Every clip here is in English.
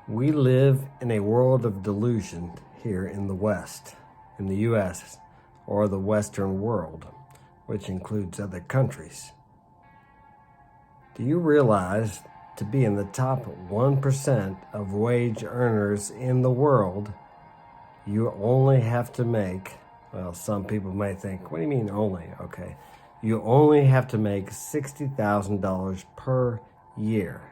We live in a world of delusion here in the West, in the U.S., or the Western world, which includes other countries. Do you realize to be in the top 1% of wage earners in the world, you only have to make, well, some people may think, what do you mean only? Okay. You only have to make $60,000 per year.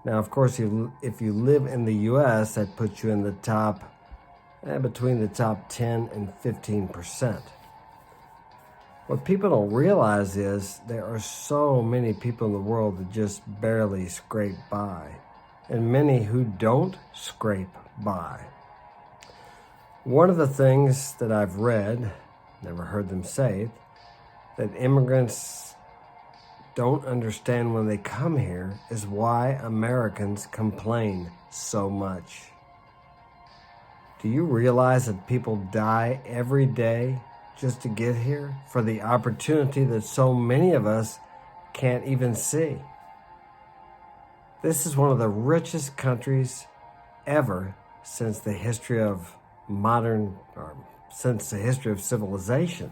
Now, of course, if you live in the U.S., that puts you in the top, between the top 10 and 15%. What people don't realize is there are so many people in the world that just barely scrape by, and many who don't scrape by. One of the things that I've read, never heard them say it, that immigrants don't understand when they come here is why Americans complain so much. Do you realize that people die every day just to get here for the opportunity that so many of us can't even see? This is one of the richest countries ever since the history of since the history of civilization.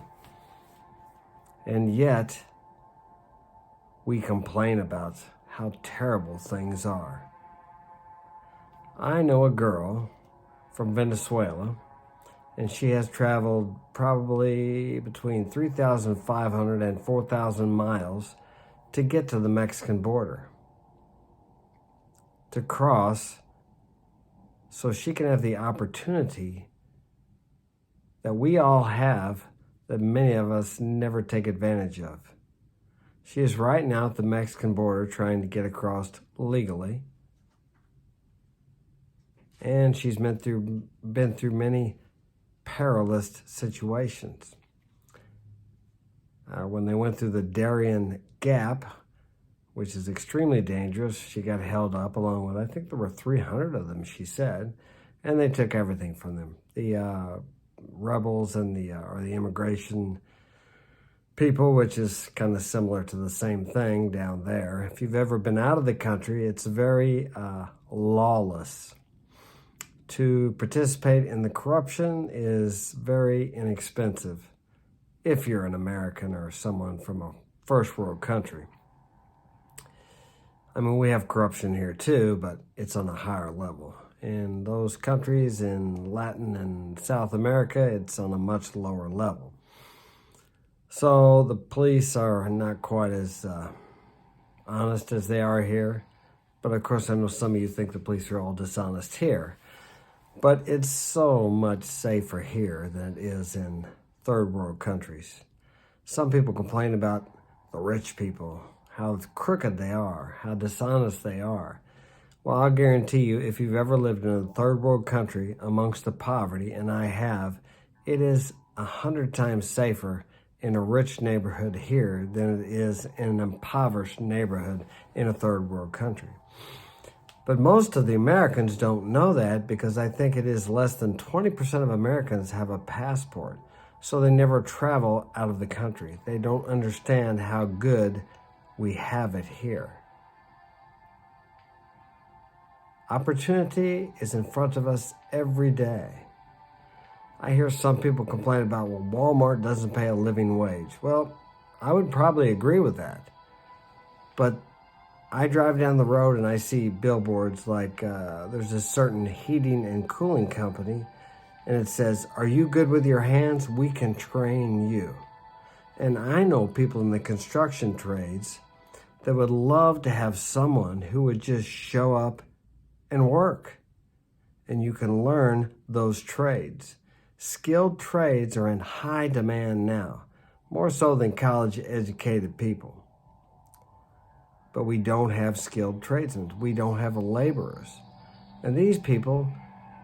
And yet, we complain about how terrible things are. I know a girl from Venezuela, and she has traveled probably between 3,500 and 4,000 miles to get to the Mexican border, to cross so she can have the opportunity that we all have that many of us never take advantage of. She is right now at the Mexican border trying to get across legally. And she's been through many perilous situations. When they went through the Darien Gap, which is extremely dangerous, she got held up along with, I think there were 300 of them, she said, and they took everything from them. The rebels and the immigration people, which is kind of similar to the same thing down there. If you've ever been out of the country, it's very lawless. To participate in the corruption is very inexpensive if you're an American or someone from a first world country. I mean, we have corruption here too, but it's on a higher level. In those countries in Latin and South America, it's on a much lower level. So the police are not quite as honest as they are here. But of course, I know some of you think the police are all dishonest here. But it's so much safer here than it is in third world countries. Some people complain about the rich people, how crooked they are, how dishonest they are. Well, I'll guarantee you, if you've ever lived in a third world country amongst the poverty, and I have, it is 100 times safer in a rich neighborhood here than it is in an impoverished neighborhood in a third world country. But most of the Americans don't know that because I think it is less than 20% of Americans have a passport. So they never travel out of the country. They don't understand how good we have it here. Opportunity is in front of us every day. I hear some people complain about, well, Walmart doesn't pay a living wage. Well, I would probably agree with that. But I drive down the road and I see billboards like there's a certain heating and cooling company, and it says, "Are you good with your hands? We can train you." And I know people in the construction trades that would love to have someone who would just show up and work. And you can learn those trades. Skilled trades are in high demand now, more so than college-educated people. But we don't have skilled tradesmen. We don't have laborers. And these people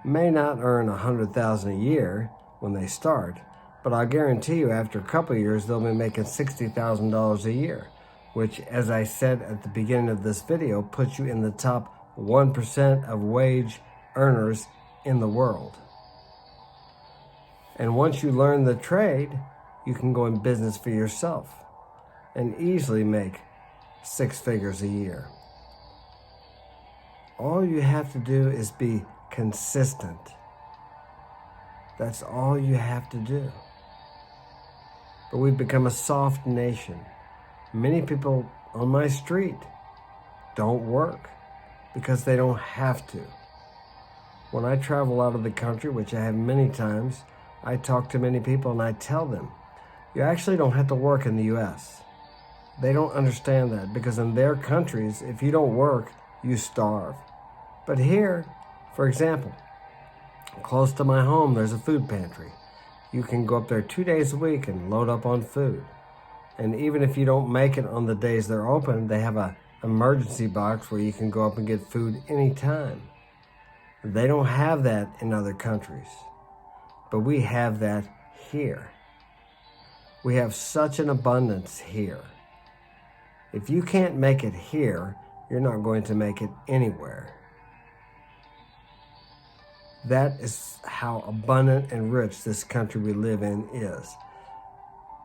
may not earn $100,000 a year when they start, but I'll guarantee you after a couple of years, they'll be making $60,000 a year, which, as I said at the beginning of this video, puts you in the top 1% of wage earners in the world. And once you learn the trade, you can go in business for yourself and easily make 6 figures a year. All you have to do is be consistent. That's all you have to do. But we've become a soft nation. Many people on my street don't work because they don't have to. When I travel out of the country, which I have many times, I talk to many people and I tell them, you actually don't have to work in the U.S. They don't understand that because in their countries, if you don't work, you starve. But here, for example, close to my home, there's a food pantry. You can go up there 2 days a week and load up on food. And even if you don't make it on the days they're open, they have an emergency box where you can go up and get food anytime. They don't have that in other countries, but we have that here. We have such an abundance here. If you can't make it here, you're not going to make it anywhere. That is how abundant and rich this country we live in is.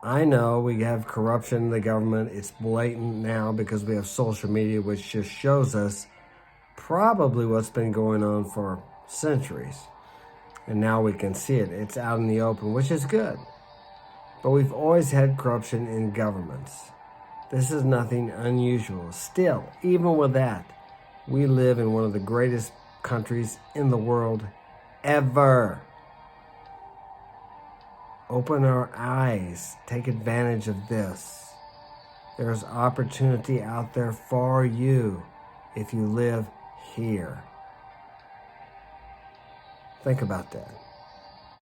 I know we have corruption in the government. It's blatant now because we have social media, which just shows us probably what's been going on for centuries. And now we can see it. It's out in the open, which is good. But we've always had corruption in governments. This is nothing unusual. Still, even with that, we live in one of the greatest countries in the world ever. Open our eyes. Take advantage of this. There's opportunity out there for you if you live here. Think about that.